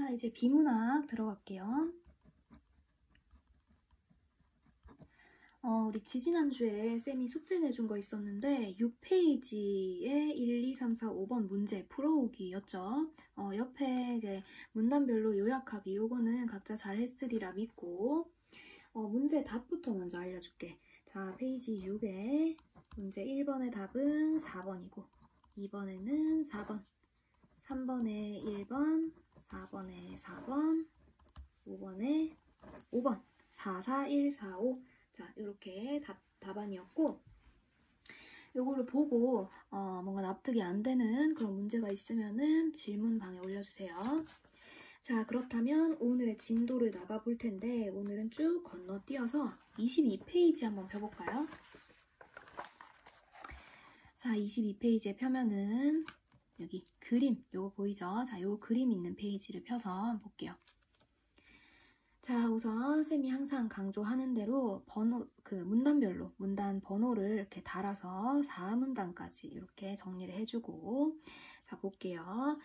자, 이제 비문학 들어갈게요. 우리 지지난주에 쌤이 숙제 내준 거 있었는데 6페이지에 1, 2, 3, 4, 5번 문제 풀어오기였죠. 옆에 이제 문단별로 요약하기 요거는 각자 잘 했으리라 믿고 문제 답부터 먼저 알려줄게. 자, 페이지 6에 문제 1번의 답은 4번이고 2번에는 4번, 3번에 1번, 4번에 4번, 5번에 5번, 4, 4, 1, 4, 5. 자, 이렇게 답안이었고, 요거를 보고 뭔가 납득이 안 되는 그런 문제가 있으면은 질문방에 올려주세요. 자, 그렇다면 오늘의 진도를 나가볼 텐데 오늘은 쭉 건너뛰어서 22페이지 한번 펴볼까요? 자, 22페이지에 펴면은 여기 그림, 요거 보이죠? 자, 요 그림 있는 페이지를 펴서 한번 볼게요. 자, 우선 쌤이 항상 강조하는 대로 문단별로 문단 번호를 이렇게 달아서 4문단까지 이렇게 정리를 해주고, 자, 볼게요.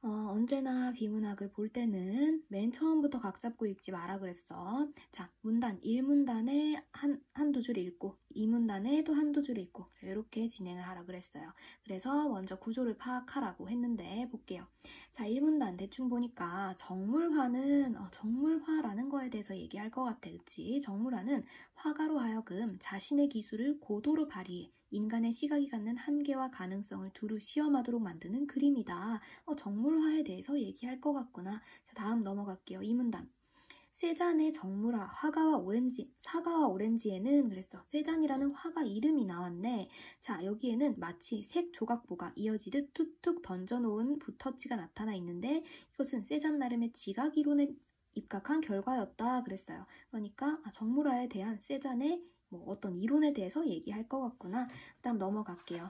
언제나 비문학을 볼 때는 맨 처음부터 각 잡고 읽지 마라 그랬어. 자, 문단 1문단에 한두 줄 읽고 2문단에 또 한두 줄 읽고 이렇게 진행을 하라 그랬어요. 그래서 먼저 구조를 파악하라고 했는데 볼게요. 자, 1문단 대충 보니까 정물화는 정물화라는 거에 대해서 얘기할 것 같아. 그치? 정물화는 화가로 하여금 자신의 기술을 고도로 발휘해 인간의 시각이 갖는 한계와 가능성을 두루 시험하도록 만드는 그림이다. 정물화에 대해서 얘기할 것 같구나. 자, 다음 넘어갈게요. 2문단. 세잔의 정물화, 사과와 오렌지에는 그랬어. 세잔이라는 화가 이름이 나왔네. 자, 여기에는 마치 색 조각보가 이어지듯 툭툭 던져놓은 붓터치가 나타나 있는데 이것은 세잔 나름의 지각 이론에 입각한 결과였다 그랬어요. 그러니까 정물화에 대한 세잔의 어떤 이론에 대해서 얘기할 것 같구나. 다음 넘어갈게요.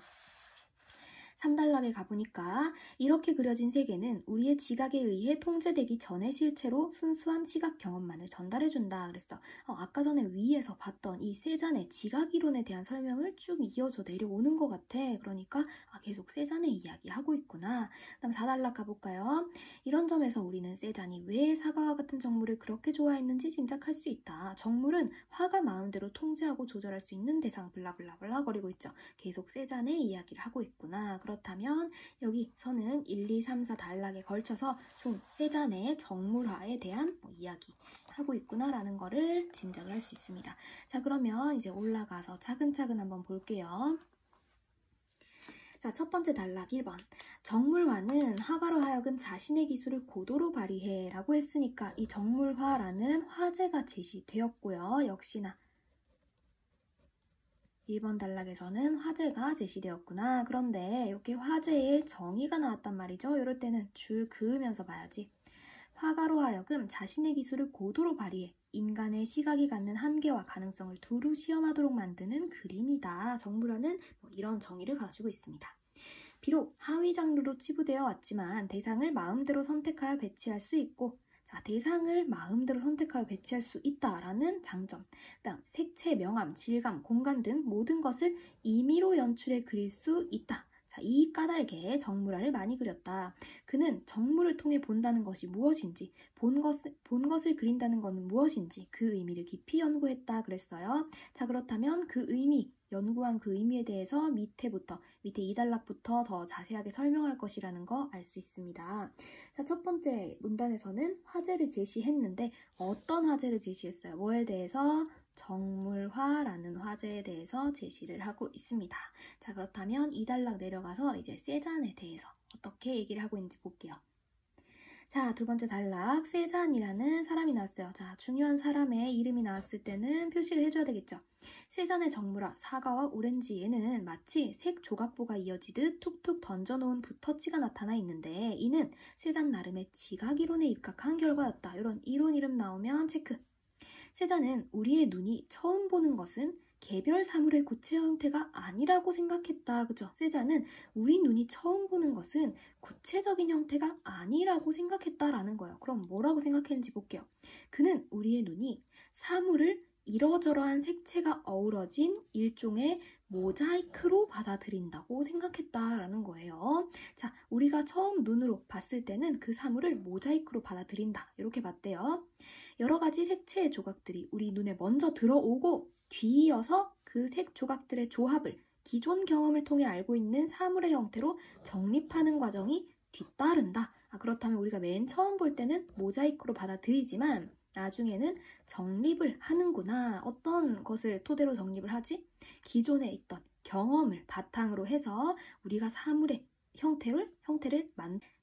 3단락에 가보니까 이렇게 그려진 세계는 우리의 지각에 의해 통제되기 전의 실체로 순수한 시각 경험만을 전달해준다 그랬어. 아까 전에 위에서 봤던 이 세잔의 지각 이론에 대한 설명을 쭉 이어져 내려오는 것 같아. 그러니까 계속 세잔의 이야기 하고 있구나. 다음 4단락 가볼까요? 이런 점에서 우리는 세잔이 왜 사과와 같은 정물을 그렇게 좋아했는지 짐작할 수 있다. 정물은 화가 마음대로 통제하고 조절할 수 있는 대상 블라블라블라 거리고 있죠. 계속 세잔의 이야기를 하고 있구나. 그렇다면 여기서는 1, 2, 3, 4단락에 걸쳐서 좀 세잔의 정물화에 대한 이야기 하고 있구나라는 거를 짐작을 할 수 있습니다. 자, 그러면 이제 올라가서 차근차근 한번 볼게요. 자, 첫 번째 단락 1번. 정물화는 화가로 하여금 자신의 기술을 고도로 발휘해 라고 했으니까 이 정물화라는 화제가 제시되었고요. 역시나 1번 단락에서는 화제가 제시되었구나. 그런데 이렇게 화제의 정의가 나왔단 말이죠. 이럴 때는 줄 그으면서 봐야지. 화가로 하여금 자신의 기술을 고도로 발휘해 인간의 시각이 갖는 한계와 가능성을 두루 시험하도록 만드는 그림이다. 정물화는 이런 정의를 가지고 있습니다. 비록 하위 장르로 치부되어 왔지만 대상을 마음대로 선택하여 배치할 수 있고 대상을 마음대로 선택하여 배치할 수 있다라는 장점. 그다음 색채, 명암, 질감, 공간 등 모든 것을 임의로 연출해 그릴 수 있다. 자, 이 까닭에 정물화를 많이 그렸다. 그는 정물을 통해 본다는 것이 무엇인지, 본 것을 그린다는 것은 무엇인지 그 의미를 깊이 연구했다 그랬어요. 자, 그렇다면 그 의미, 연구한 그 의미에 대해서 밑에 2단락부터 더 자세하게 설명할 것이라는 거 알 수 있습니다. 자, 첫 번째 문단에서는 화제를 제시했는데 어떤 화제를 제시했어요? 뭐에 대해서? 정물화라는 화제에 대해서 제시를 하고 있습니다. 자, 그렇다면 2단락 내려가서 이제 세잔에 대해서 어떻게 얘기를 하고 있는지 볼게요. 자, 두 번째 단락, 세잔이라는 사람이 나왔어요. 자, 중요한 사람의 이름이 나왔을 때는 표시를 해줘야 되겠죠. 세잔의 정물화, 사과와 오렌지에는 마치 색 조각보가 이어지듯 툭툭 던져놓은 붓터치가 나타나 있는데 이는 세잔 나름의 지각 이론에 입각한 결과였다. 이런 이론 이름 나오면 체크. 세잔은 우리의 눈이 처음 보는 것은 개별 사물의 구체 형태가 아니라고 생각했다. 그죠? 세잔은 우리 눈이 처음 보는 것은 구체적인 형태가 아니라고 생각했다라는 거예요. 그럼 뭐라고 생각했는지 볼게요. 그는 우리의 눈이 사물을 이러저러한 색채가 어우러진 일종의 모자이크로 받아들인다고 생각했다라는 거예요. 자, 우리가 처음 눈으로 봤을 때는 그 사물을 모자이크로 받아들인다. 이렇게 봤대요. 여러 가지 색채의 조각들이 우리 눈에 먼저 들어오고 뒤이어서 그 색 조각들의 조합을 기존 경험을 통해 알고 있는 사물의 형태로 정립하는 과정이 뒤따른다. 그렇다면 우리가 맨 처음 볼 때는 모자이크로 받아들이지만 나중에는 정립을 하는구나. 어떤 것을 토대로 정립을 하지? 기존에 있던 경험을 바탕으로 해서 우리가 사물의 형태를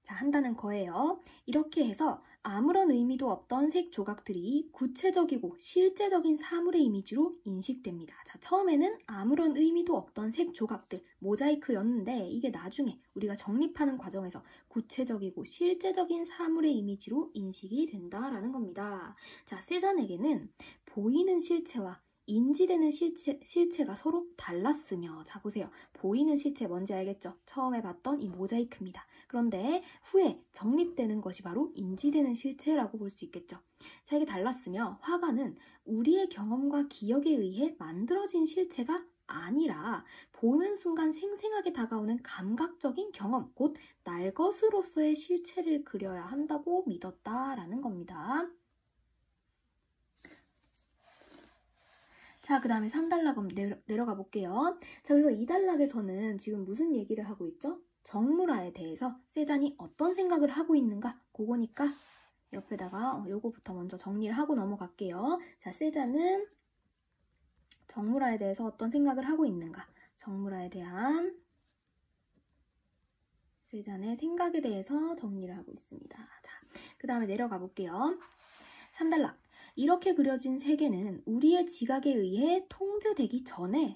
한다는 거예요. 이렇게 해서 아무런 의미도 없던 색 조각들이 구체적이고 실제적인 사물의 이미지로 인식됩니다. 자, 처음에는 아무런 의미도 없던 색 조각들, 모자이크였는데 이게 나중에 우리가 정립하는 과정에서 구체적이고 실제적인 사물의 이미지로 인식이 된다라는 겁니다. 자, 세잔에게는 보이는 실체와 인지되는 실체가 서로 달랐으며, 자 보세요. 보이는 실체 뭔지 알겠죠? 처음에 봤던 이 모자이크입니다. 그런데 후에 정립되는 것이 바로 인지되는 실체라고 볼 수 있겠죠. 자, 이게 달랐으며 화가는 우리의 경험과 기억에 의해 만들어진 실체가 아니라 보는 순간 생생하게 다가오는 감각적인 경험, 곧 날 것으로서의 실체를 그려야 한다고 믿었다라는 겁니다. 자, 그 다음에 3단락 내려가 볼게요. 자, 그래서 2단락에서는 지금 무슨 얘기를 하고 있죠? 정물화에 대해서 세잔이 어떤 생각을 하고 있는가? 그거니까 옆에다가 요거부터 먼저 정리를 하고 넘어갈게요. 자, 세잔은 정물화에 대해서 어떤 생각을 하고 있는가? 정물화에 대한 세잔의 생각에 대해서 정리를 하고 있습니다. 자, 그 다음에 내려가 볼게요. 3단락. 이렇게 그려진 세계는 우리의 지각에 의해 통제되기 전에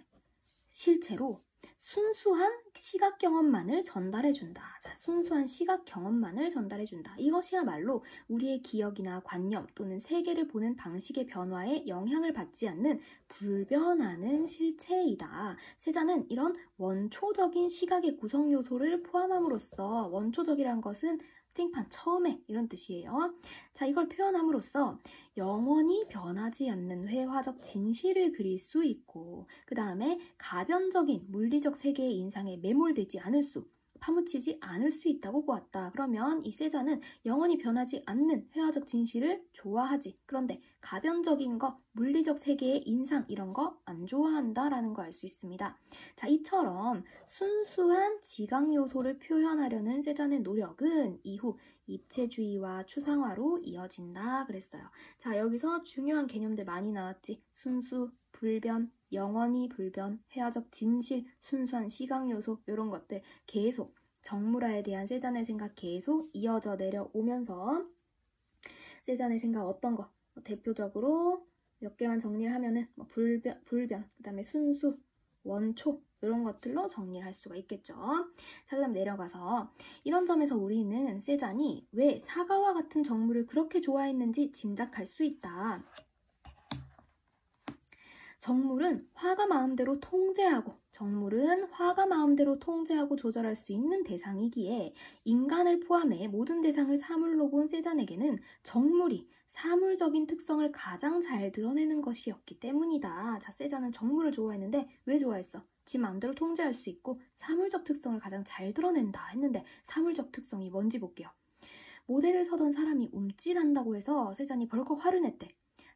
실체로 순수한 시각 경험만을 전달해준다. 자, 순수한 시각 경험만을 전달해준다. 이것이야말로 우리의 기억이나 관념 또는 세계를 보는 방식의 변화에 영향을 받지 않는 불변하는 실체이다. 세자는 이런 원초적인 시각의 구성 요소를 포함함으로써, 원초적이란 것은 생판 처음에 이런 뜻이에요. 자, 이걸 표현함으로써 영원히 변하지 않는 회화적 진실을 그릴 수 있고, 그 다음에 가변적인 물리적 세계의 인상에 매몰되지 않을 수, 파묻히지 않을 수 있다고 보았다. 그러면 이 세자는 영원히 변하지 않는 회화적 진실을 좋아하지. 그런데 가변적인 거, 물리적 세계의 인상 이런 거 안 좋아한다라는 거 알 수 있습니다. 자, 이처럼 순수한 지각 요소를 표현하려는 세잔의 노력은 이후 입체주의와 추상화로 이어진다 그랬어요. 자, 여기서 중요한 개념들 많이 나왔지. 순수, 불변, 영원히 불변, 회화적 진실, 순수한 시각 요소 이런 것들 계속 정물화에 대한 세잔의 생각 계속 이어져 내려오면서 세잔의 생각 어떤 거 대표적으로 몇 개만 정리를 하면은 불변, 그 다음에 순수, 원초 이런 것들로 정리를 할 수가 있겠죠. 자, 그 다음 내려가서 이런 점에서 우리는 세잔이 왜 사과와 같은 정물을 그렇게 좋아했는지 짐작할 수 있다. 정물은 화가 마음대로 통제하고 조절할 수 있는 대상이기에 인간을 포함해 모든 대상을 사물로 본 세잔에게는 정물이 사물적인 특성을 가장 잘 드러내는 것이었기 때문이다. 자, 세잔은 정물을 좋아했는데 왜 좋아했어? 지 마음대로 통제할 수 있고 사물적 특성을 가장 잘 드러낸다 했는데 사물적 특성이 뭔지 볼게요. 모델을 서던 사람이 움찔한다고 해서 세잔이 벌컥 화를 냈대.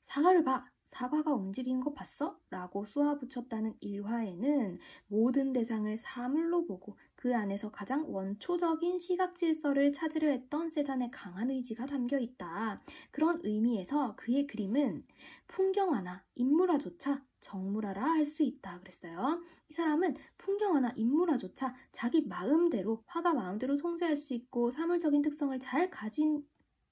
사과를 봐. 사과가 움직이는 거 봤어? 라고 쏘아붙였다는 일화에는 모든 대상을 사물로 보고 그 안에서 가장 원초적인 시각 질서를 찾으려 했던 세잔의 강한 의지가 담겨 있다. 그런 의미에서 그의 그림은 풍경화나 인물화조차 정물화라 할 수 있다 그랬어요. 이 사람은 풍경화나 인물화조차 자기 마음대로, 화가 마음대로 통제할 수 있고 사물적인 특성을 잘 가진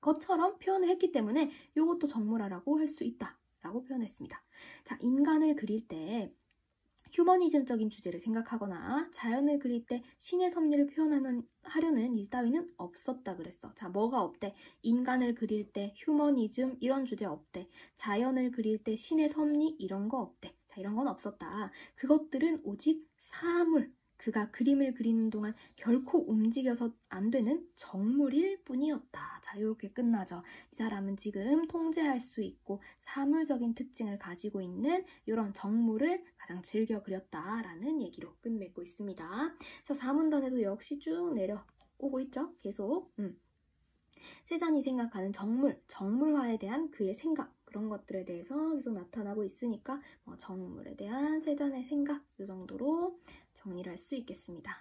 것처럼 표현을 했기 때문에 이것도 정물화라고 할 수 있다 라고 표현했습니다. 자, 인간을 그릴 때 휴머니즘적인 주제를 생각하거나 자연을 그릴 때 신의 섭리를 하려는 일 따위는 없었다 그랬어. 자, 뭐가 없대? 인간을 그릴 때 휴머니즘 이런 주제 없대. 자연을 그릴 때 신의 섭리 이런 거 없대. 자, 이런 건 없었다. 그것들은 오직 사물, 그가 그림을 그리는 동안 결코 움직여서 안 되는 정물일 뿐이었다. 자, 이렇게 끝나죠. 이 사람은 지금 통제할 수 있고 사물적인 특징을 가지고 있는 이런 정물을 가장 즐겨 그렸다라는 얘기로 끝맺고 있습니다. 자, 4문단에도 역시 쭉 내려오고 있죠. 계속. 세잔이 생각하는 정물, 정물화에 대한 그의 생각, 그런 것들에 대해서 계속 나타나고 있으니까 정물에 대한 세잔의 생각, 이 정도로 정리를 할 수 있겠습니다.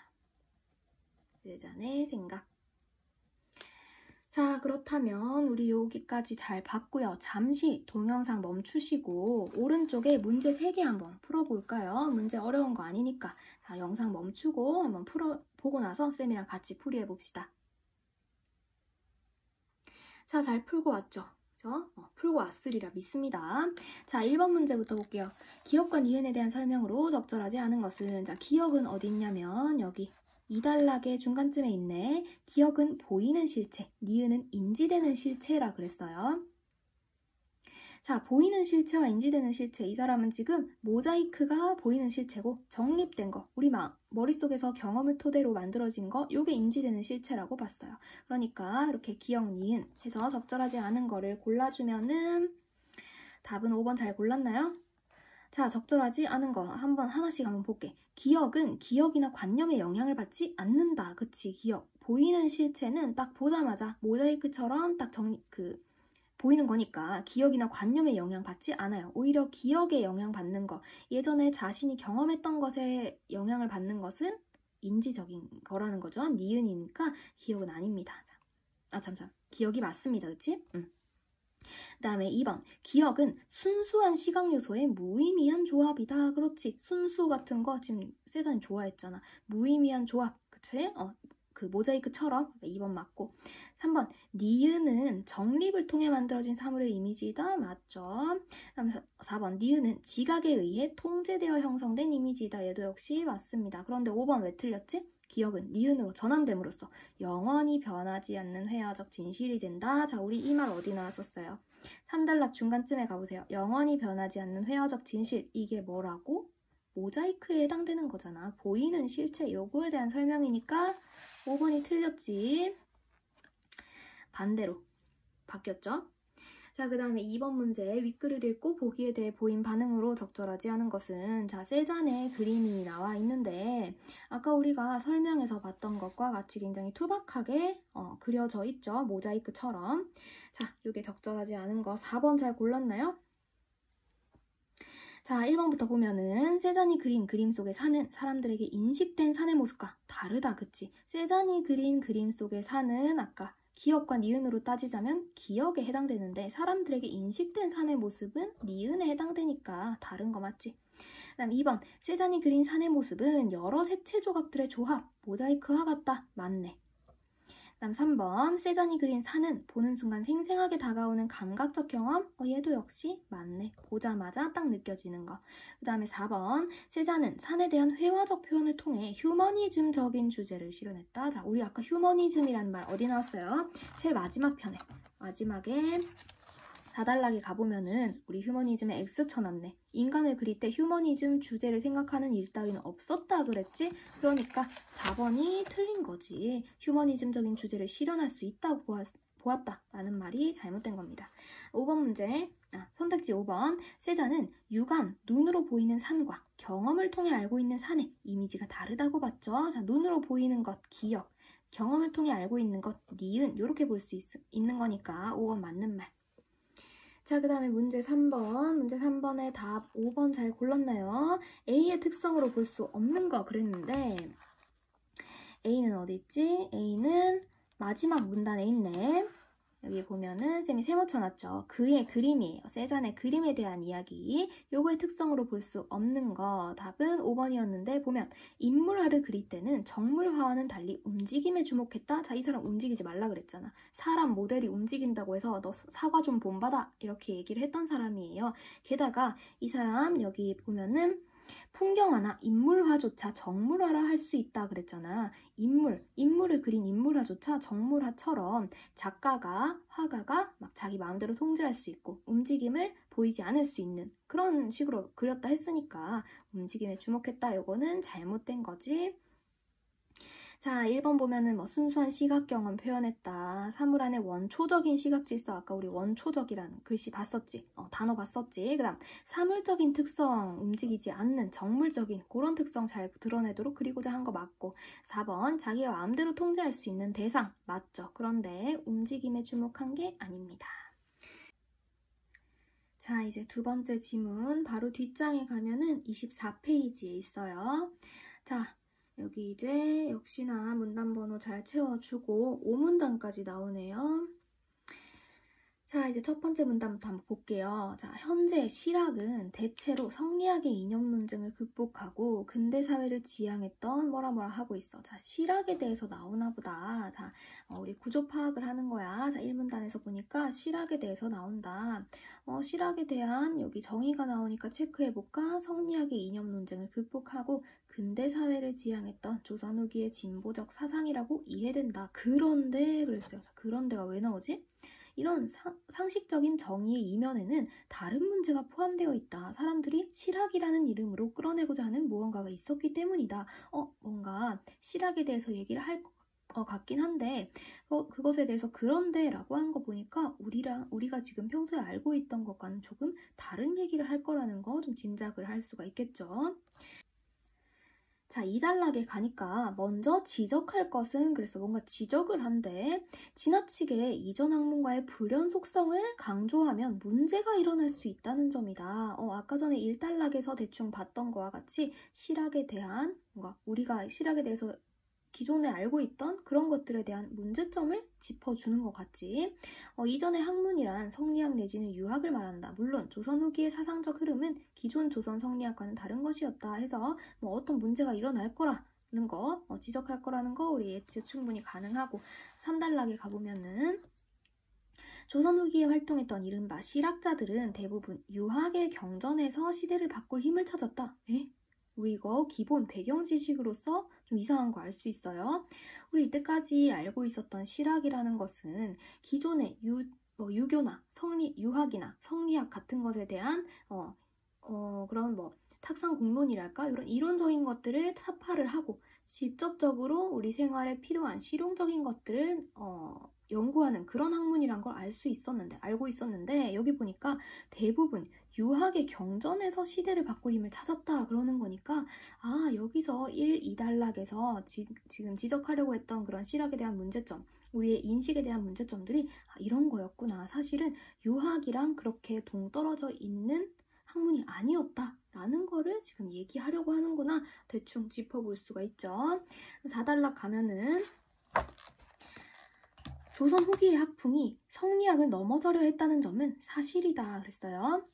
세잔의 생각. 자, 그렇다면 우리 여기까지 잘 봤고요. 잠시 동영상 멈추시고 오른쪽에 문제 3개 한번 풀어볼까요? 문제 어려운 거 아니니까. 자, 영상 멈추고 한번 보고 나서 쌤이랑 같이 풀이해봅시다. 자, 잘 풀고 왔죠? 그죠? 풀고 왔으리라 믿습니다. 자, 1번 문제부터 볼게요. 기억과 니은에 대한 설명으로 적절하지 않은 것은, 자, 기억은 어디 있냐면 여기 2단락의 중간쯤에 있네. 기억은 보이는 실체, 니은은 인지되는 실체라 그랬어요. 자, 보이는 실체와 인지되는 실체, 이 사람은 지금 모자이크가 보이는 실체고 정립된 거, 우리 머릿속에서 경험을 토대로 만들어진 거, 요게 인지되는 실체라고 봤어요. 그러니까 이렇게 기억, 니은 해서 적절하지 않은 거를 골라주면은 답은 5번 잘 골랐나요? 자, 적절하지 않은 거 하나씩 한번 볼게. 기억은 기억이나 관념에 영향을 받지 않는다. 그치, 기억. 보이는 실체는 딱 보자마자 모자이크처럼 딱 보이는 거니까 기억이나 관념에 영향받지 않아요. 오히려 기억에 영향받는 거, 예전에 자신이 경험했던 것에 영향을 받는 것은 인지적인 거라는 거죠. 니은이니까 기억은 아닙니다. 자, 기억이 맞습니다. 그치? 그 다음에 2번. 기억은 순수한 시각 요소의 무의미한 조합이다. 그렇지. 순수 같은 거 지금 세잔이 좋아했잖아. 무의미한 조합. 그치? 그 모자이크처럼 2번 맞고. 3번. 니은은 정립을 통해 만들어진 사물의 이미지이다. 맞죠? 그다음 4번. 니은은 지각에 의해 통제되어 형성된 이미지이다. 얘도 역시 맞습니다. 그런데 5번 왜 틀렸지? 기억은 니은으로 전환됨으로써 영원히 변하지 않는 회화적 진실이 된다. 자, 우리 이 말 어디 나왔었어요? 3단락 중간쯤에 가보세요. 영원히 변하지 않는 회화적 진실. 이게 뭐라고? 모자이크에 해당되는 거잖아. 보이는 실체 요거에 대한 설명이니까 5번이 틀렸지. 반대로 바뀌었죠? 자, 그 다음에 2번 문제. 윗글을 읽고 보기에 대해 보인 반응으로 적절하지 않은 것은, 자, 세잔의 그림이 나와 있는데 아까 우리가 설명에서 봤던 것과 같이 굉장히 투박하게 그려져 있죠. 모자이크처럼. 자, 이게 적절하지 않은 거 4번 잘 골랐나요? 자, 1번부터 보면은 세잔이 그린 그림 속에 사는 사람들에게 인식된 산의 모습과 다르다. 그치? 세잔이 그린 그림 속에 사는 아까 기억과 니은으로 따지자면 기억에 해당되는데 사람들에게 인식된 산의 모습은 니은에 해당되니까 다른 거 맞지? 그 다음 2번. 세잔이 그린 산의 모습은 여러 색채 조각들의 조합, 모자이크와 같다. 맞네. 그 다음 3번. 세잔이 그린 산은 보는 순간 생생하게 다가오는 감각적 경험. 얘도 역시 맞네. 보자마자 딱 느껴지는 거. 그 다음에 4번. 세잔은 산에 대한 회화적 표현을 통해 휴머니즘적인 주제를 실현했다. 자, 우리 아까 휴머니즘이라는 말 어디 나왔어요? 제일 마지막 편에. 마지막에 4단락에 가보면은 우리 휴머니즘에 X 쳐놨네. 인간을 그릴 때 휴머니즘 주제를 생각하는 일 따위는 없었다 그랬지? 그러니까 4번이 틀린 거지. 휴머니즘적인 주제를 실현할 수 있다고 보았다라는 말이 잘못된 겁니다. 5번 문제. 선택지 5번. 세잔은 육안, 눈으로 보이는 산과 경험을 통해 알고 있는 산의 이미지가 다르다고 봤죠. 자, 눈으로 보이는 것, 기억, 경험을 통해 알고 있는 것, 니은 이렇게 볼 수 있는 거니까 5번 맞는 말. 자, 그 다음에 문제 3번. 문제 3번의 답 5번 잘 골랐나요? A의 특성으로 볼 수 없는 거 그랬는데 A는 어디 있지? A는 마지막 문단에 있네. 여기 보면은 쌤이 세모 쳐놨죠. 그의 그림이에요. 세잔의 그림에 대한 이야기. 요거의 특성으로 볼 수 없는 거. 답은 5번이었는데 보면 인물화를 그릴 때는 정물화와는 달리 움직임에 주목했다. 자, 이 사람 움직이지 말라 그랬잖아. 사람 모델이 움직인다고 해서 너 사과 좀 본받아 이렇게 얘기를 했던 사람이에요. 게다가 이 사람 여기 보면은 풍경화나 인물화조차 정물화라 할 수 있다 그랬잖아. 인물을 그린 인물화조차 정물화처럼 작가가, 화가가 막 자기 마음대로 통제할 수 있고 움직임을 보이지 않을 수 있는 그런 식으로 그렸다 했으니까 움직임에 주목했다. 요거는 잘못된 거지. 자, 1번 보면은 뭐 순수한 시각 경험 표현했다. 사물 안에 원초적인 시각 질서. 아까 우리 원초적이라는 글씨 봤었지? 단어 봤었지? 그 다음 사물적인 특성, 움직이지 않는 정물적인 그런 특성 잘 드러내도록 그리고자 한 거 맞고. 4번 자기가 마음대로 통제할 수 있는 대상. 맞죠? 그런데 움직임에 주목한 게 아닙니다. 자, 이제 두 번째 지문 바로 뒷장에 가면은 24페이지에 있어요. 자, 여기 이제 역시나 문단 번호 잘 채워주고 5문단까지 나오네요. 자, 이제 첫 번째 문단부터 한번 볼게요. 자, 현재 실학은 대체로 성리학의 이념 논증을 극복하고 근대 사회를 지향했던 뭐라 하고 있어. 자, 실학에 대해서 나오나 보다. 자, 우리 구조 파악을 하는 거야. 자, 1문단에서 보니까 실학에 대해서 나온다. 실학에 대한 여기 정의가 나오니까 체크해볼까? 성리학의 이념 논쟁을 극복하고 근대 사회를 지향했던 조선 후기의 진보적 사상이라고 이해된다. 그런데 그랬어요. 자, 그런데가 왜 나오지? 이런 상식적인 정의의 이면에는 다른 문제가 포함되어 있다. 사람들이 실학이라는 이름으로 끌어내고자 하는 무언가가 있었기 때문이다. 뭔가 실학에 대해서 얘기를 할 것 같긴 한데 그것에 대해서 그런데 라고 한 거 보니까 우리가 지금 평소에 알고 있던 것과는 조금 다른 얘기를 할 거라는 거 좀 짐작을 할 수가 있겠죠. 자, 2단락에 가니까 먼저 지적할 것은 그래서 뭔가 지적을 한데 지나치게 이전 학문과의 불연 속성을 강조하면 문제가 일어날 수 있다는 점이다. 아까 전에 1단락에서 대충 봤던 거와 같이 실학에 대한 뭔가 우리가 실학에 대해서 기존에 알고 있던 그런 것들에 대한 문제점을 짚어주는 것 같지. 이전의 학문이란 성리학 내지는 유학을 말한다. 물론 조선 후기의 사상적 흐름은 기존 조선 성리학과는 다른 것이었다 해서 뭐 어떤 문제가 일어날 거라는 거, 지적할 거라는 거 우리 예측 충분히 가능하고 3단락에 가보면은 조선 후기에 활동했던 이른바 실학자들은 대부분 유학의 경전에서 시대를 바꿀 힘을 찾았다. 우리 이거 기본 배경 지식으로서 좀 이상한 거 알 수 있어요. 우리 이때까지 알고 있었던 실학이라는 것은 기존의 유교나 유학이나 성리학 같은 것에 대한 그런 탁상 공론이랄까 이런 이론적인 것들을 타파를 하고 직접적으로 우리 생활에 필요한 실용적인 것들을 연구하는 그런 학문이란 걸 알고 있었는데 여기 보니까 대부분 유학의 경전에서 시대를 바꿀 힘을 찾았다 그러는 거니까 여기서 1, 2단락에서 지금 지적하려고 했던 그런 실학에 대한 문제점 우리의 인식에 대한 문제점들이 이런 거였구나. 사실은 유학이랑 그렇게 동떨어져 있는 학문이 아니었다라는 거를 지금 얘기하려고 하는구나. 대충 짚어볼 수가 있죠. 4단락 가면은 조선 후기의 학풍이 성리학을 넘어서려 했다는 점은 사실이다 그랬어요.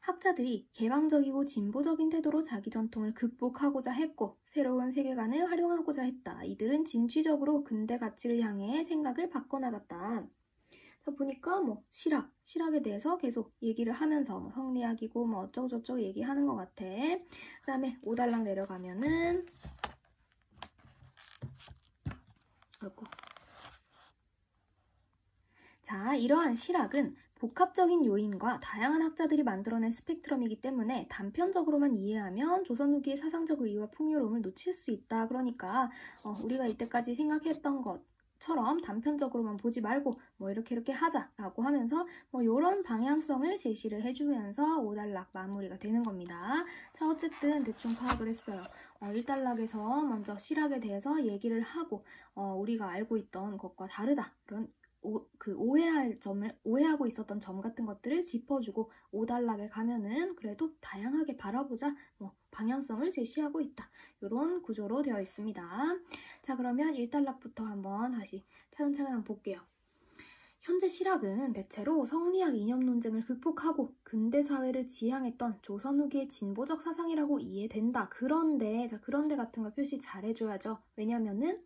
학자들이 개방적이고 진보적인 태도로 자기 전통을 극복하고자 했고 새로운 세계관을 활용하고자 했다. 이들은 진취적으로 근대 가치를 향해 생각을 바꿔나갔다. 자, 보니까 실학에 대해서 계속 얘기를 하면서 성리학이고 어쩌고저쩌고 얘기하는 것 같아. 그 다음에 5단락 내려가면은 자, 이러한 실학은 복합적인 요인과 다양한 학자들이 만들어낸 스펙트럼이기 때문에 단편적으로만 이해하면 조선 후기의 사상적 의의와 풍요로움을 놓칠 수 있다. 그러니까 우리가 이때까지 생각했던 것처럼 단편적으로만 보지 말고 이렇게 하자라고 하면서 이런 방향성을 제시를 해주면서 5단락 마무리가 되는 겁니다. 자, 어쨌든 대충 파악을 했어요. 1단락에서 먼저 실학에 대해서 얘기를 하고 우리가 알고 있던 것과 다르다. 그런 오해하고 있었던 점 같은 것들을 짚어주고 5단락에 가면은 그래도 다양하게 바라보자 방향성을 제시하고 있다. 이런 구조로 되어 있습니다. 자, 그러면 1단락부터 한번 다시 차근차근 한번 볼게요. 현재 실학은 대체로 성리학 이념 논쟁을 극복하고 근대 사회를 지향했던 조선 후기의 진보적 사상이라고 이해된다. 그런데 같은 거 표시 잘 해줘야죠. 왜냐면은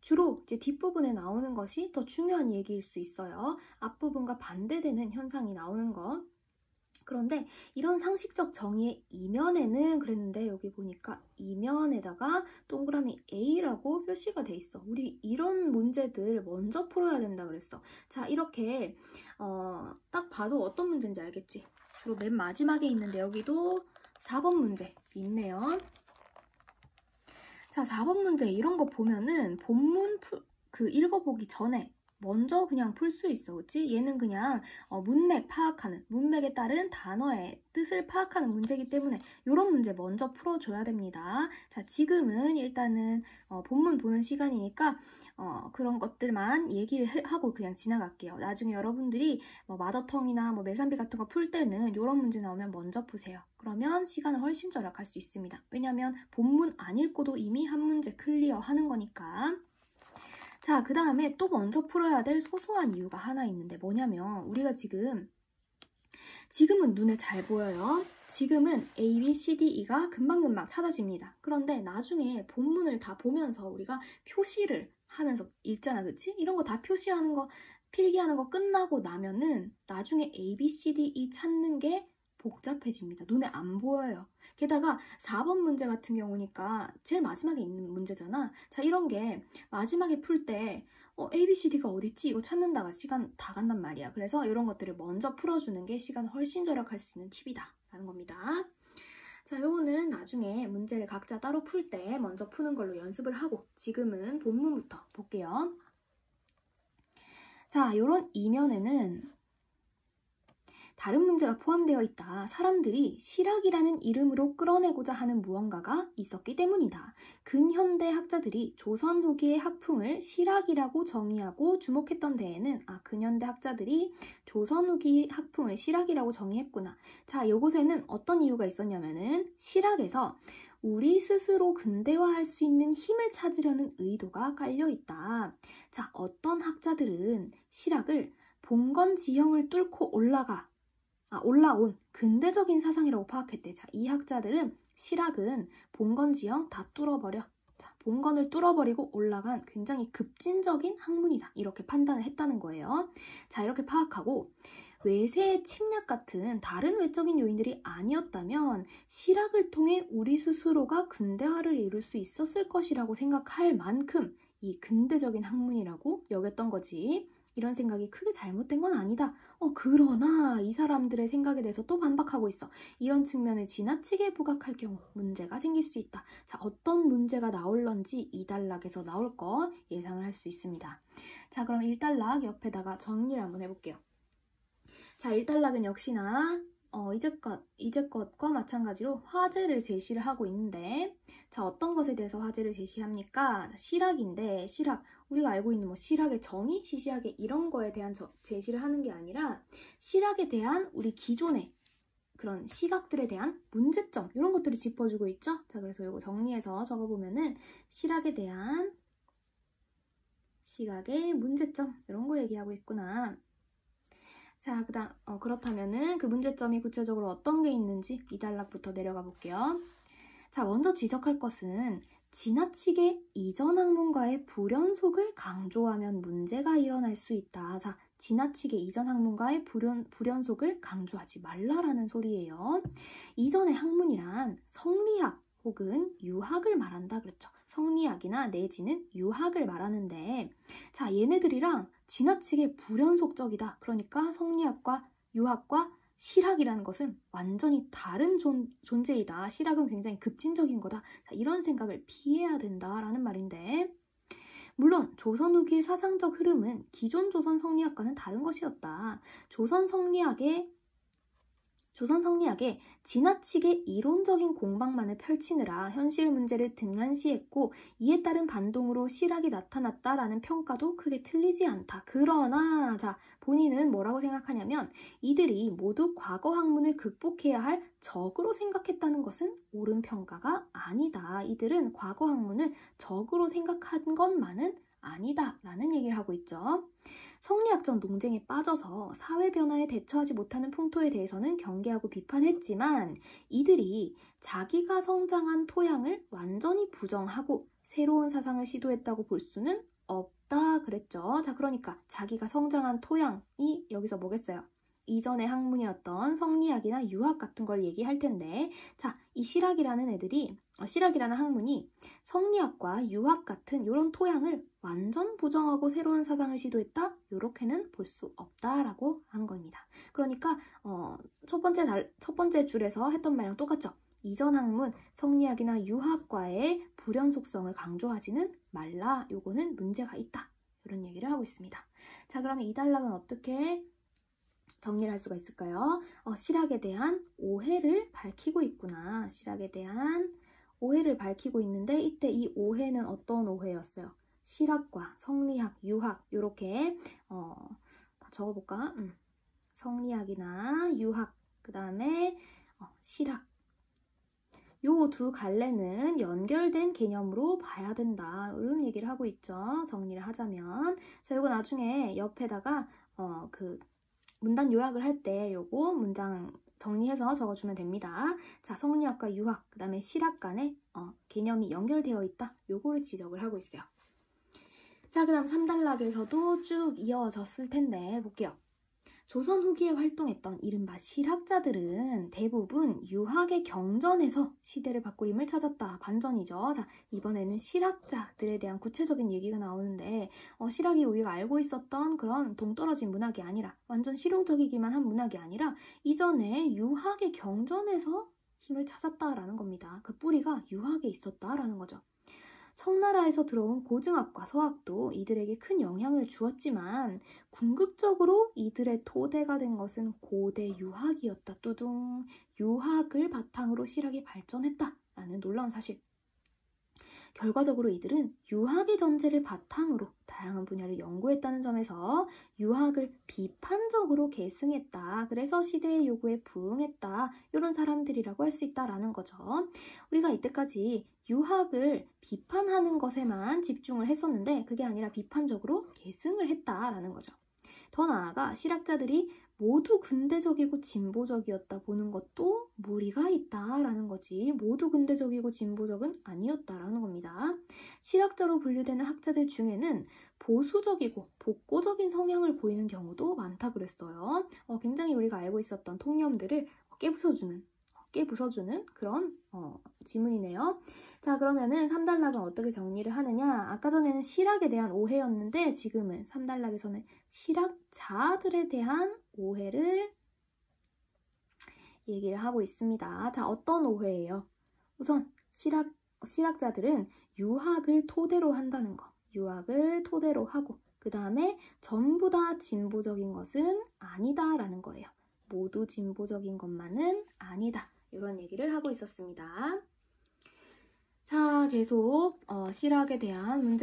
주로 이제 뒷부분에 나오는 것이 더 중요한 얘기일 수 있어요. 앞부분과 반대되는 현상이 나오는 것. 그런데 이런 상식적 정의의 이면에는 그랬는데 여기 보니까 이면에다가 동그라미 A라고 표시가 돼 있어. 우리 이런 문제들 먼저 풀어야 된다 그랬어. 자, 이렇게 딱 봐도 어떤 문제인지 알겠지? 주로 맨 마지막에 있는데 여기도 4번 문제 있네요. 자, 4번 문제 이런 거 보면은 본문 읽어보기 전에 먼저 그냥 풀 수 있어, 그치? 얘는 그냥 문맥 파악하는, 문맥에 따른 단어의 뜻을 파악하는 문제이기 때문에 이런 문제 먼저 풀어줘야 됩니다. 자, 지금은 일단은 본문 보는 시간이니까 그런 것들만 얘기를 하고 그냥 지나갈게요. 나중에 여러분들이 마더텅이나 매산비 같은 거 풀 때는 이런 문제 나오면 먼저 푸세요. 그러면 시간을 훨씬 절약할 수 있습니다. 왜냐면 본문 안 읽고도 이미 한 문제 클리어 하는 거니까. 자, 그 다음에 또 먼저 풀어야 될 소소한 이유가 하나 있는데 뭐냐면 우리가 지금은 눈에 잘 보여요. 지금은 A, B, C, D, E가 금방금방 찾아집니다. 그런데 나중에 본문을 다 보면서 우리가 표시를 하면서 읽잖아, 그치? 이런 거 다 표시하는 거, 필기하는 거 끝나고 나면은 나중에 A, B, C, D, E 찾는 게 복잡해집니다. 눈에 안 보여요. 게다가 4번 문제 같은 경우니까 제일 마지막에 있는 문제잖아. 자, 이런 게 마지막에 풀 때 A, B, C, D가 어딨지? 이거 찾는다가 시간 다 간단 말이야. 그래서 이런 것들을 먼저 풀어주는 게 시간을 훨씬 절약할 수 있는 팁이다 라는 겁니다. 자, 요거는 나중에 문제를 각자 따로 풀 때 먼저 푸는 걸로 연습을 하고 지금은 본문부터 볼게요. 자, 요런 이면에는 다른 문제가 포함되어 있다. 사람들이 실학이라는 이름으로 끌어내고자 하는 무언가가 있었기 때문이다. 근현대 학자들이 조선 후기의 학풍을 실학이라고 정의하고 주목했던 데에는 근현대 학자들이 조선 후기 학풍을 실학이라고 정의했구나. 자, 요곳에는 어떤 이유가 있었냐면은 실학에서 우리 스스로 근대화할 수 있는 힘을 찾으려는 의도가 깔려있다. 자, 어떤 학자들은 실학을 봉건지형을 뚫고 올라온 근대적인 사상이라고 파악했대. 자, 이 학자들은 실학은 봉건지형 다 뚫어버려. 자, 봉건을 뚫어버리고 올라간 굉장히 급진적인 학문이다. 이렇게 판단을 했다는 거예요. 자, 이렇게 파악하고 외세의 침략 같은 다른 외적인 요인들이 아니었다면 실학을 통해 우리 스스로가 근대화를 이룰 수 있었을 것이라고 생각할 만큼 이 근대적인 학문이라고 여겼던 거지. 이런 생각이 크게 잘못된 건 아니다. 그러나 이 사람들의 생각에 대해서 또 반박하고 있어. 이런 측면을 지나치게 부각할 경우 문제가 생길 수 있다. 자, 어떤 문제가 나올런지 2단락에서 나올 거 예상을 할 수 있습니다. 자, 그럼 1단락 옆에다가 정리를 한번 해볼게요. 자, 1단락은 역시나 이제 것과 마찬가지로 화제를 제시를 하고 있는데, 자, 어떤 것에 대해서 화제를 제시합니까? 실학인데, 실학, 우리가 알고 있는 실학의 정의, 시시하게 이런 거에 대한 제시를 하는 게 아니라 실학에 대한 우리 기존의 그런 시각들에 대한 문제점, 이런 것들을 짚어주고 있죠? 자, 그래서 이거 정리해서 적어보면은 실학에 대한 시각의 문제점, 이런 거 얘기하고 있구나. 자, 그렇다면은 그 문제점이 구체적으로 어떤 게 있는지 2단락부터 내려가 볼게요. 자, 먼저 지적할 것은 지나치게 이전 학문과의 불연속을 강조하면 문제가 일어날 수 있다. 자, 지나치게 이전 학문과의 불연속을 강조하지 말라라는 소리예요. 이전의 학문이란 성리학 혹은 유학을 말한다 그랬죠. 성리학이나 내지는 유학을 말하는데, 자, 얘네들이랑 지나치게 불연속적이다. 그러니까 성리학과 유학과 실학이라는 것은 완전히 다른 존재이다. 실학은 굉장히 급진적인 거다. 자, 이런 생각을 피해야 된다라는 말인데, 물론 조선 후기의 사상적 흐름은 기존 조선 성리학과는 다른 것이었다. 조선 성리학에 지나치게 이론적인 공방만을 펼치느라 현실 문제를 등한시했고 이에 따른 반동으로 실학이 나타났다라는 평가도 크게 틀리지 않다. 그러나 자, 본인은 뭐라고 생각하냐면 이들이 모두 과거 학문을 극복해야 할 적으로 생각했다는 것은 옳은 평가가 아니다. 이들은 과거 학문을 적으로 생각한 것만은 아니다 라는 얘기를 하고 있죠. 성리학적 논쟁에 빠져서 사회 변화에 대처하지 못하는 풍토에 대해서는 경계하고 비판했지만 이들이 자기가 성장한 토양을 완전히 부정하고 새로운 사상을 시도했다고 볼 수는 없다 그랬죠. 자, 그러니까 자기가 성장한 토양이 여기서 뭐겠어요? 이전의 학문이었던 성리학이나 유학 같은 걸 얘기할 텐데, 자, 이 실학이라는 학문이 성리학과 유학 같은 이런 토양을 완전 부정하고 새로운 사상을 시도했다? 이렇게는 볼 수 없다라고 하는 겁니다. 그러니까 첫 번째 줄에서 했던 말이랑 똑같죠? 이전 학문, 성리학이나 유학과의 불연 속성을 강조하지는 말라. 요거는 문제가 있다. 이런 얘기를 하고 있습니다. 자, 그러면 이 단락은 어떻게 정리를 할 수가 있을까요? 실학에 대한 오해를 밝히고 있구나. 실학에 대한 오해를 밝히고 있는데 이때 이 오해는 어떤 오해였어요? 실학과, 성리학, 유학 이렇게 다 적어볼까? 성리학이나 유학, 그 다음에 실학 요 두 갈래는 연결된 개념으로 봐야 된다. 이런 얘기를 하고 있죠. 정리를 하자면. 자, 요거 나중에 옆에다가 그 문단 요약을 할 때 요거 문장 정리해서 적어주면 됩니다. 자, 성리학과 유학, 그 다음에 실학 간에 개념이 연결되어 있다. 요거를 지적을 하고 있어요. 자, 그 다음 3단락에서도 쭉 이어졌을 텐데 볼게요. 조선 후기에 활동했던 이른바 실학자들은 대부분 유학의 경전에서 시대를 바꿀 힘을 찾았다. 반전이죠. 자, 이번에는 실학자들에 대한 구체적인 얘기가 나오는데 실학이 우리가 알고 있었던 그런 동떨어진 문학이 아니라 완전 실용적이기만 한 문학이 아니라 이전에 유학의 경전에서 힘을 찾았다라는 겁니다. 그 뿌리가 유학에 있었다라는 거죠. 청나라에서 들어온 고증학과 서학도 이들에게 큰 영향을 주었지만 궁극적으로 이들의 토대가 된 것은 고대 유학이었다. 뚜둥. 유학을 바탕으로 실학이 발전했다라는 놀라운 사실. 결과적으로 이들은 유학의 전제를 바탕으로 다양한 분야를 연구했다는 점에서 유학을 비판적으로 계승했다. 그래서 시대의 요구에 부응했다. 이런 사람들이라고 할 수 있다라는 거죠. 우리가 이때까지 유학을 비판하는 것에만 집중을 했었는데 그게 아니라 비판적으로 계승을 했다라는 거죠. 더 나아가 실학자들이 모두 근대적이고 진보적이었다 보는 것도 무리가 있다라는 거지. 모두 근대적이고 진보적은 아니었다라는 겁니다. 실학자로 분류되는 학자들 중에는 보수적이고 복고적인 성향을 보이는 경우도 많다 그랬어요. 굉장히 우리가 알고 있었던 통념들을 깨부숴주는 그런 지문이네요. 자, 그러면은 3단락은 어떻게 정리를 하느냐? 아까 전에는 실학에 대한 오해였는데 지금은 3단락에서는 실학자들에 대한 오해를 얘기를 하고 있습니다. 자, 어떤 오해예요? 우선 실학자들은 유학을 토대로 한다는 거. 유학을 토대로 하고 그 다음에 전부 다 진보적인 것은 아니다라는 거예요. 모두 진보적인 것만은 아니다. 이런 얘기를 하고 있었습니다. 자, 계속 실학에 대한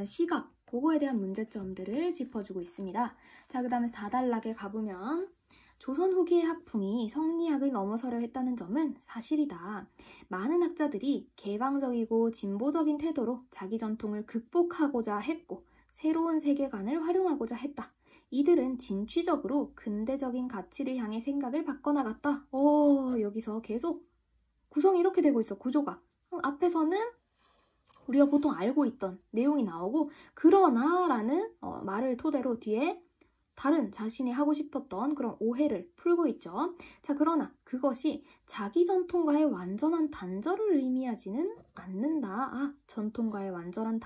시각, 그거에 대한 문제점들을 짚어주고 있습니다. 자, 그 다음에 4단락에 가보면 조선 후기의 학풍이 성리학을 넘어서려 했다는 점은 사실이다. 많은 학자들이 개방적이고 진보적인 태도로 자기 전통을 극복하고자 했고 새로운 세계관을 활용하고자 했다. 이들은 진취적으로 근대적인 가치를 향해 생각을 바꿔나갔다. 여기서 계속 구성이 이렇게 되고 있어, 구조가. 앞에서는 우리가 보통 알고 있던 내용이 나오고 그러나 라는 말을 토대로 뒤에 다른 자신이 하고 싶었던 그런 오해를 풀고 있죠. 자, 그러나 그것이 자기 전통과의 완전한 단절을 의미하지는 않는다. 전통과의 완전한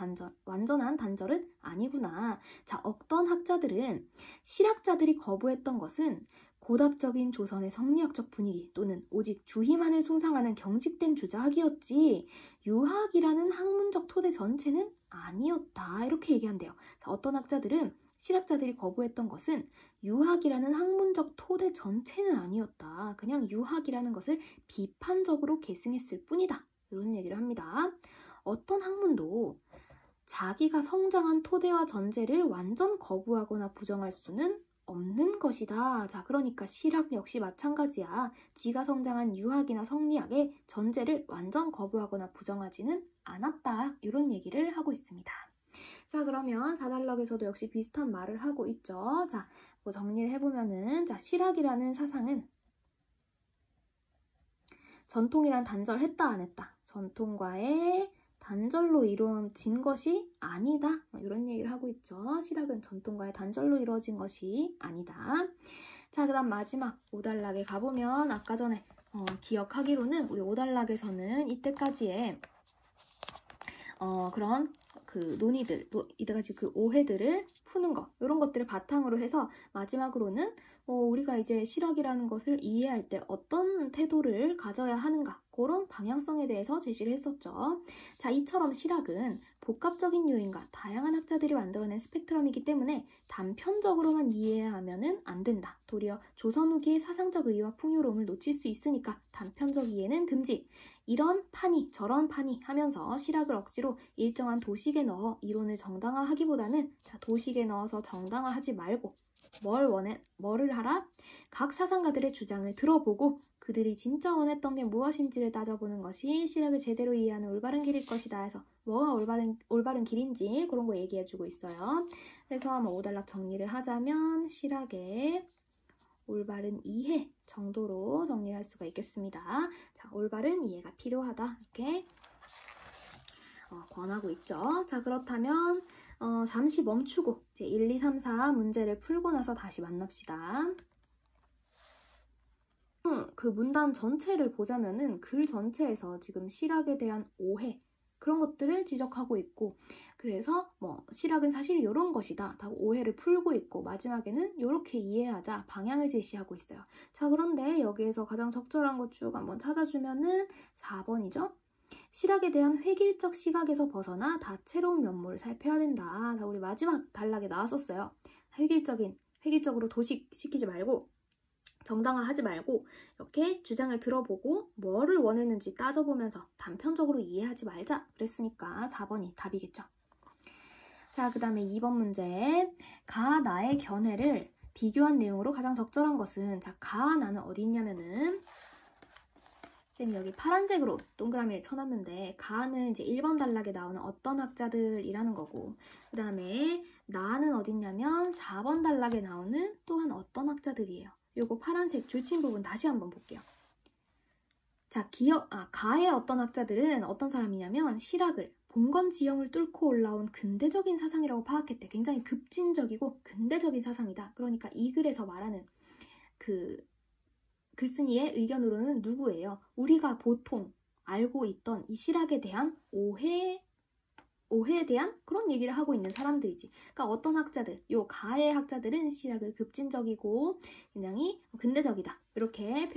단절은 아니구나. 자, 어떤 학자들은 실학자들이 거부했던 것은 고답적인 조선의 성리학적 분위기 또는 오직 주희만을 숭상하는 경직된 주자학이었지 유학이라는 학문적 토대 전체는 아니었다. 이렇게 얘기한대요. 자, 어떤 학자들은 실학자들이 거부했던 것은 유학이라는 학문적 토대 전체는 아니었다. 그냥 유학이라는 것을 비판적으로 계승했을 뿐이다. 이런 얘기를 합니다. 어떤 학문도 자기가 성장한 토대와 전제를 완전 거부하거나 부정할 수는 없는 것이다. 자, 그러니까 실학 역시 마찬가지야. 지가 성장한 유학이나 성리학의 전제를 완전 거부하거나 부정하지는 않았다. 이런 얘기를 하고 있습니다. 자, 그러면 4단락에서도 역시 비슷한 말을 하고 있죠. 자, 뭐 정리를 해보면은, 자, 실학이라는 사상은 전통이란 단절했다, 안 했다? 전통과의 단절로 이루어진 것이 아니다. 이런 얘기를 하고 있죠. 실학은 전통과의 단절로 이루어진 것이 아니다. 자, 그 다음 마지막 5단락에 가보면 아까 전에 기억하기로는 우리 5단락에서는 이때까지의 그런 그 논의들, 여러 가지 그 오해들을 푸는 것, 이런 것들을 바탕으로 해서 마지막으로는 우리가 이제 실학이라는 것을 이해할 때 어떤 태도를 가져야 하는가, 그런 방향성에 대해서 제시를 했었죠. 자, 이처럼 실학은 복합적인 요인과 다양한 학자들이 만들어낸 스펙트럼이기 때문에 단편적으로만 이해하면은 안 된다. 도리어 조선 후기의 사상적 의의와 풍요로움을 놓칠 수 있으니까 단편적 이해는 금지. 이런 파니 저런 파니 하면서 실학을 억지로 일정한 도식에 넣어 이론을 정당화하기보다는 자, 도식에 넣어서 정당화하지 말고 뭐를 하라? 각 사상가들의 주장을 들어보고 그들이 진짜 원했던 게 무엇인지를 따져보는 것이 실학을 제대로 이해하는 올바른 길일 것이다 해서 뭐가 올바른 길인지 그런 거 얘기해주고 있어요. 그래서 한번 5단락 정리를 하자면 실학의 올바른 이해 정도로 정리를 할 수가 있겠습니다. 자, 올바른 이해가 필요하다 이렇게 권하고 있죠. 자, 그렇다면 잠시 멈추고 이제 1, 2, 3, 4 문제를 풀고 나서 다시 만납시다. 그 문단 전체를 보자면은 글 전체에서 지금 실학에 대한 오해 그런 것들을 지적하고 있고 그래서 실학은 사실 이런 것이다 하고 오해를 풀고 있고 마지막에는 이렇게 이해하자 방향을 제시하고 있어요. 자, 그런데 여기에서 가장 적절한 것 쭉 한번 찾아주면은 4번이죠. 실학에 대한 획일적 시각에서 벗어나 다채로운 면모를 살펴야 된다. 자, 우리 마지막 단락에 나왔었어요. 획일적으로 도식시키지 말고 정당화하지 말고 이렇게 주장을 들어보고 뭐를 원했는지 따져보면서 단편적으로 이해하지 말자 그랬으니까 4번이 답이겠죠. 자, 그 다음에 2번 문제. 가, 나의 견해를 비교한 내용으로 가장 적절한 것은 자, 가, 나는 어디 있냐면은 쌤이 여기 파란색으로 동그라미를 쳐놨는데 가는 이제 1번 단락에 나오는 어떤 학자들이라는 거고 그 다음에 나는 어디 있냐면 4번 단락에 나오는 또한 어떤 학자들이에요. 요거 파란색 줄친 부분 다시 한번 볼게요. 자, 가의 어떤 학자들은 어떤 사람이냐면 실학을 봉건 지형을 뚫고 올라온 근대적인 사상이라고 파악했대. 굉장히 급진적이고 근대적인 사상이다. 그러니까 이 글에서 말하는 그 글쓴이의 의견으로는 누구예요? 우리가 보통 알고 있던 이 실학에 대한 오해에 대한 그런 얘기를 하고 있는 사람들이지. 그러니까 어떤 학자들, 요 가의 학자들은 실학을 급진적이고 굉장히 근대적이다. 이렇게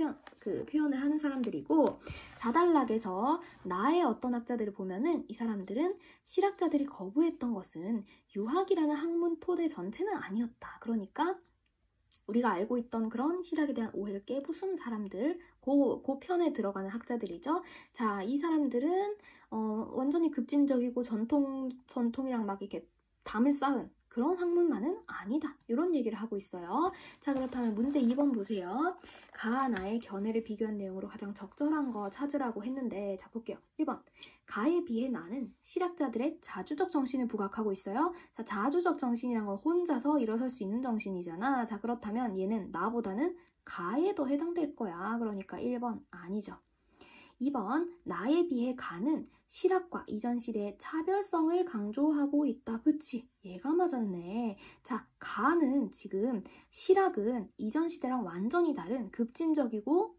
표현을 하는 사람들이고 4단락에서 나의 어떤 학자들을 보면은 이 사람들은 실학자들이 거부했던 것은 유학이라는 학문 토대 전체는 아니었다. 그러니까 우리가 알고 있던 그런 실학에 대한 오해를 깨부순 사람들, 그 편에 들어가는 학자들이죠. 자, 이 사람들은 완전히 급진적이고 전통이랑 막 이렇게 담을 쌓은 그런 학문만은 아니다. 이런 얘기를 하고 있어요. 자, 그렇다면 문제 2번 보세요. 가와 나의 견해를 비교한 내용으로 가장 적절한 거 찾으라고 했는데 자, 볼게요. 1번. 가에 비해 나는 실학자들의 자주적 정신을 부각하고 있어요. 자, 자주적 정신이란 건 혼자서 일어설 수 있는 정신이잖아. 자, 그렇다면 얘는 나보다는 가에 더 해당될 거야. 그러니까 1번 아니죠. 2번 나에 비해 가는 실학과 이전 시대의 차별성을 강조하고 있다. 그치? 얘가 맞았네. 자, 가는 지금 실학은 이전 시대랑 완전히 다른 급진적이고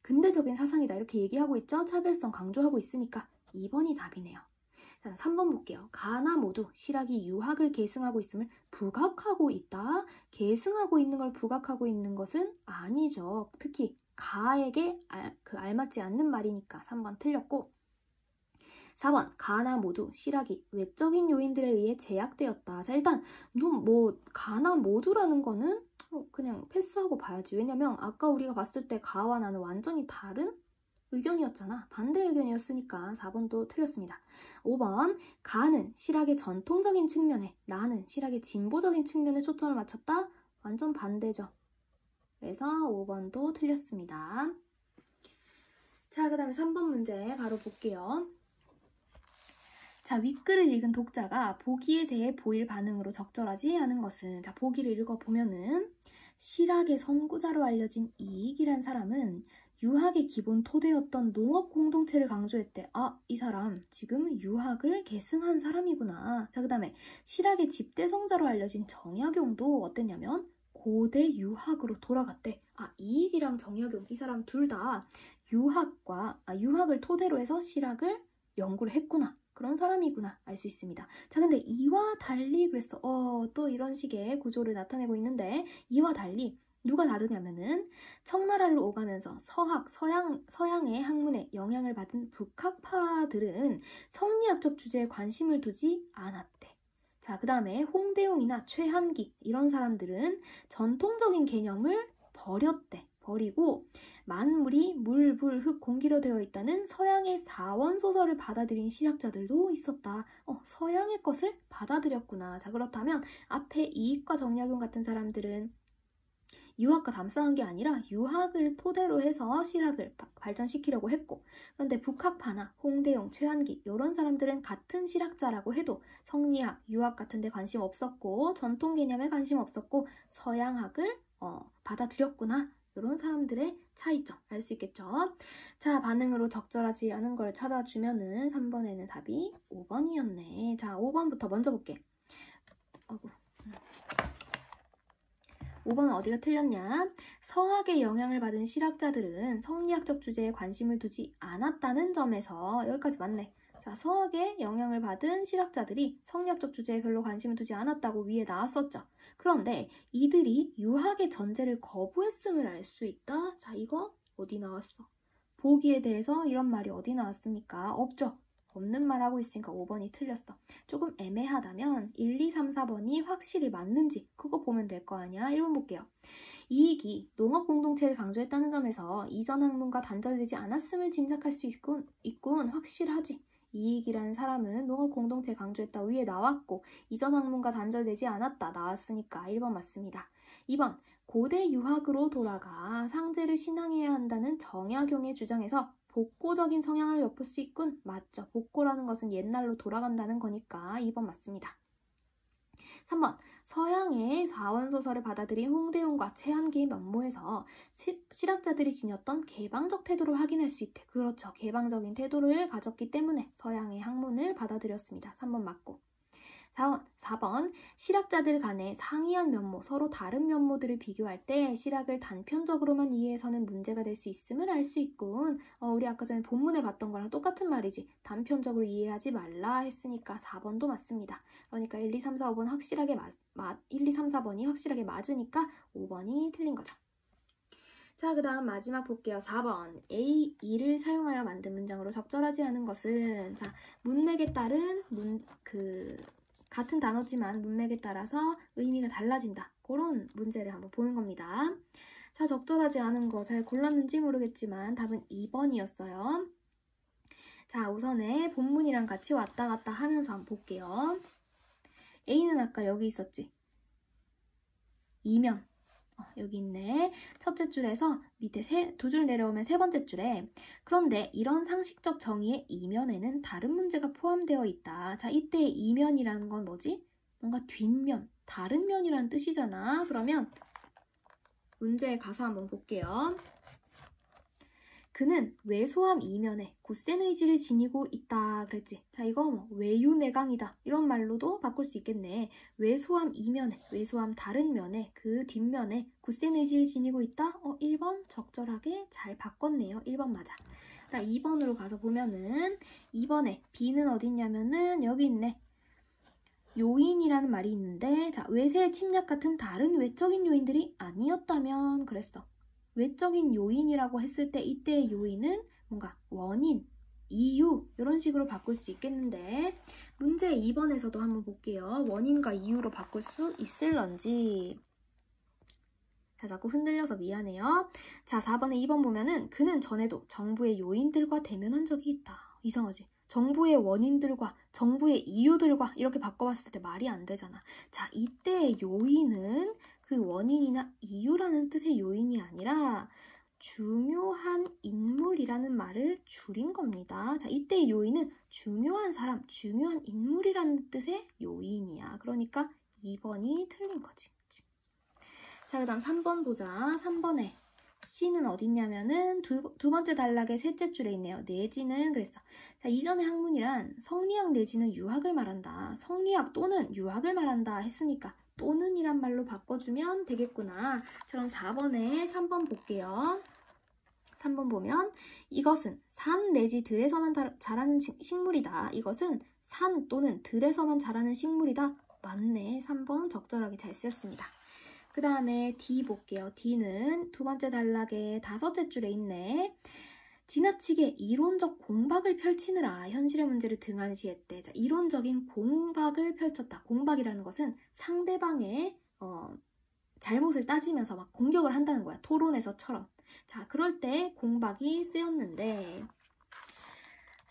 근대적인 사상이다. 이렇게 얘기하고 있죠? 차별성 강조하고 있으니까 2번이 답이네요. 자, 3번 볼게요. 가나 모두 실학이 유학을 계승하고 있음을 부각하고 있다. 계승하고 있는 걸 부각하고 있는 것은 아니죠. 특히 가에게 알맞지 않는 말이니까 3번 틀렸고 4번 가나 모두 실학이 외적인 요인들에 의해 제약되었다. 자, 일단 가나 모두라는 거는 그냥 패스하고 봐야지. 왜냐면 아까 우리가 봤을 때 가와 나는 완전히 다른 의견이었잖아. 반대 의견이었으니까 4번도 틀렸습니다. 5번 가는 실학의 전통적인 측면에 나는 실학의 진보적인 측면에 초점을 맞췄다. 완전 반대죠. 그래서 5번도 틀렸습니다. 자, 그 다음에 3번 문제 바로 볼게요. 자, 윗글을 읽은 독자가 보기에 대해 보일 반응으로 적절하지 않은 것은 자, 보기를 읽어보면은 실학의 선구자로 알려진 이익이란 사람은 유학의 기본 토대였던 농업 공동체를 강조했대. 아, 이 사람 지금 유학을 계승한 사람이구나. 자, 그 다음에 실학의 집대성자로 알려진 정약용도 어땠냐면 고대 유학으로 돌아갔대. 아, 이익이랑 정약용 이 사람 둘 다 유학을 토대로 해서 실학을 연구를 했구나. 그런 사람이구나 알 수 있습니다. 자, 근데 이와 달리 그랬어. 또 이런 식의 구조를 나타내고 있는데 이와 달리 누가 다르냐면은 청나라를 오가면서 서양의 학문에 영향을 받은 북학파들은 성리학적 주제에 관심을 두지 않았대. 자, 그 다음에 홍대용이나 최한기 이런 사람들은 전통적인 개념을 버리고 만물이 물, 불, 흙, 공기로 되어 있다는 서양의 사원소설을 받아들인 실학자들도 있었다. 서양의 것을 받아들였구나. 자, 그렇다면 앞에 이익과 정약용 같은 사람들은 유학과 담쌓은 게 아니라 유학을 토대로 해서 실학을 발전시키려고 했고, 그런데 북학파나 홍대용, 최한기 이런 사람들은 같은 실학자라고 해도 성리학, 유학 같은 데 관심 없었고 전통 개념에 관심 없었고 서양학을 받아들였구나. 이런 사람들의 차이점 알 수 있겠죠? 자, 반응으로 적절하지 않은 걸 찾아주면은 3번에는 답이 5번이었네. 자, 5번부터 먼저 볼게. 5번은 어디가 틀렸냐? 서학의 영향을 받은 실학자들은 성리학적 주제에 관심을 두지 않았다는 점에서 여기까지 맞네. 자, 서학의 영향을 받은 실학자들이 성리학적 주제에 별로 관심을 두지 않았다고 위에 나왔었죠. 그런데 이들이 유학의 전제를 거부했음을 알 수 있다. 자, 이거 어디 나왔어? 보기에 대해서 이런 말이 어디 나왔습니까? 없죠. 없는 말 하고 있으니까 5번이 틀렸어. 조금 애매하다면 1, 2, 3, 4번이 확실히 맞는지 그거 보면 될 거 아니야? 1번 볼게요. 이익이 농업 공동체를 강조했다는 점에서 이전 학문과 단절되지 않았음을 짐작할 수 있군. 확실하지. 이익이라는 사람은 농업 공동체 강조했다 위에 나왔고 이전 학문과 단절되지 않았다 나왔으니까 1번 맞습니다. 2번 고대 유학으로 돌아가 상제를 신앙해야 한다는 정약용의 주장에서 복고적인 성향을 엿볼 수 있군. 맞죠. 복고라는 것은 옛날로 돌아간다는 거니까 2번 맞습니다. 3번 서양의 사원소설을 받아들인 홍대용과 최한기의 면모에서 실학자들이 지녔던 개방적 태도를 확인할 수 있대. 그렇죠. 개방적인 태도를 가졌기 때문에 서양의 학문을 받아들였습니다. 3번 맞고. 4번 실학자들 간의 상이한 면모, 서로 다른 면모들을 비교할 때 실학을 단편적으로만 이해해서는 문제가 될 수 있음을 알 수 있군. 우리 아까 전에 본문에 봤던 거랑 똑같은 말이지. 단편적으로 이해하지 말라 했으니까 4번도 맞습니다. 그러니까 1, 2, 3, 4, 5번 확실하게 1, 2, 3, 4번이 확실하게 맞으니까 5번이 틀린 거죠. 자, 그 다음 마지막 볼게요. 4번. A, 이를 사용하여 만든 문장으로 적절하지 않은 것은 자, 문맥에 따른 같은 단어지만 문맥에 따라서 의미가 달라진다. 그런 문제를 한번 보는 겁니다. 자, 적절하지 않은 거 잘 골랐는지 모르겠지만 답은 2번이었어요. 자, 우선에 본문이랑 같이 왔다 갔다 하면서 한번 볼게요. A는 아까 여기 있었지? 이면. 여기 있네. 첫째 줄에서 밑에 두 줄 내려오면 세 번째 줄에 그런데 이런 상식적 정의의 이면에는 다른 문제가 포함되어 있다. 자, 이때 이면이라는 건 뭐지? 뭔가 뒷면, 다른 면이라는 뜻이잖아. 그러면 문제의 가사 한번 볼게요. 그는 왜소함 이면에 굳센 의지를 지니고 있다 그랬지. 자, 이거 뭐 외유내강이다 이런 말로도 바꿀 수 있겠네. 왜소함 이면에, 왜소함 다른 면에, 그 뒷면에 굳센 의지를 지니고 있다. 1번 적절하게 잘 바꿨네요. 1번 맞아. 자, 2번으로 가서 보면은 2번에 B는 어디 있냐면은 여기 있네. 요인이라는 말이 있는데 자, 외세의 침략 같은 다른 외적인 요인들이 아니었다면 그랬어. 외적인 요인이라고 했을 때 이때의 요인은 뭔가 원인, 이유 이런 식으로 바꿀 수 있겠는데 문제 2번에서도 한번 볼게요. 원인과 이유로 바꿀 수 있을런지. 자, 자꾸 흔들려서 미안해요. 자, 4번에 2번 보면은 그는 전에도 정부의 요인들과 대면한 적이 있다. 이상하지? 정부의 원인들과 정부의 이유들과 이렇게 바꿔봤을 때 말이 안 되잖아. 자, 이때의 요인은 그 원인이나 이유라는 뜻의 요인이 아니라 중요한 인물이라는 말을 줄인 겁니다. 자, 이때의 요인은 중요한 사람, 중요한 인물이라는 뜻의 요인이야. 그러니까 2번이 틀린 거지. 자, 그 다음 3번 보자. 3번에 C는 어딨냐면은 두 번째 단락의 셋째 줄에 있네요. 내지는 그랬어. 자, 이전의 학문이란 성리학 내지는 유학을 말한다. 성리학 또는 유학을 말한다 했으니까 또는 이란 말로 바꿔주면 되겠구나. 자, 그럼 4번에 3번 볼게요. 3번 보면 이것은 산 내지 들에서만 자라는 식물이다. 이것은 산 또는 들에서만 자라는 식물이다. 맞네. 3번 적절하게 잘 쓰였습니다. 그 다음에 D 볼게요. D는 두 번째 단락의 5째 줄에 있네. 지나치게 이론적 공박을 펼치느라 현실의 문제를 등한시했대. 자, 이론적인 공박을 펼쳤다. 공박이라는 것은 상대방의 잘못을 따지면서 막 공격을 한다는 거야. 토론에서처럼. 자, 그럴 때 공박이 쓰였는데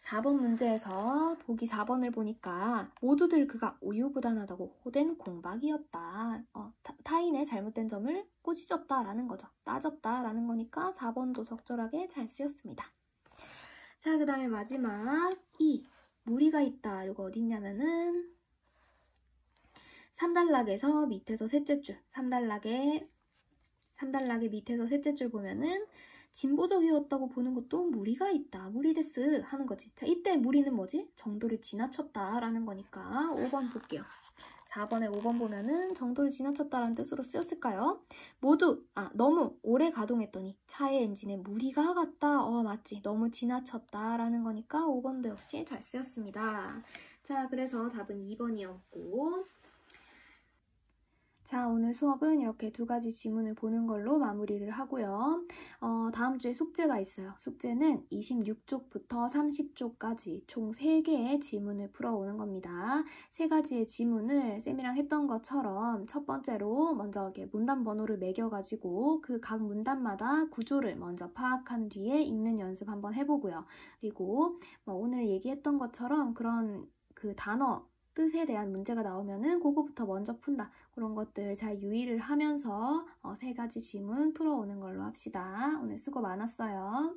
4번 문제에서 보기 4번을 보니까 모두들 그가 우유부단하다고 호된 공박이었다. 타인의 잘못된 점을 꾸짖었다라는 거죠. 따졌다라는 거니까 4번도 적절하게 잘 쓰였습니다. 자, 그 다음에 마지막 무리가 있다. 이거 어디 있냐면은 3단락에서 밑에서 셋째 줄, 3단락의 밑에서 셋째 줄 보면은 진보적이었다고 보는 것도 무리가 있다. 무리데스 하는 거지. 자, 이때 무리는 뭐지? 정도를 지나쳤다 라는 거니까 5번 볼게요. 4번에 5번 보면은 정도를 지나쳤다라는 뜻으로 쓰였을까요? 너무 오래 가동했더니 차의 엔진에 무리가 갔다. 맞지. 너무 지나쳤다라는 거니까 5번도 역시 잘 쓰였습니다. 자, 그래서 답은 2번이었고 자, 오늘 수업은 이렇게 2가지 지문을 보는 걸로 마무리를 하고요. 다음 주에 숙제가 있어요. 숙제는 26쪽부터 30쪽까지 총 3개의 지문을 풀어오는 겁니다. 3가지의 지문을 쌤이랑 했던 것처럼 첫 번째로 먼저 이렇게 문단 번호를 매겨가지고 그 각 문단마다 구조를 먼저 파악한 뒤에 읽는 연습 한번 해보고요. 그리고 오늘 얘기했던 것처럼 그런 그 단어 뜻에 대한 문제가 나오면은 그거부터 먼저 푼다. 그런 것들 잘 유의를 하면서 3가지 지문 풀어오는 걸로 합시다. 오늘 수고 많았어요.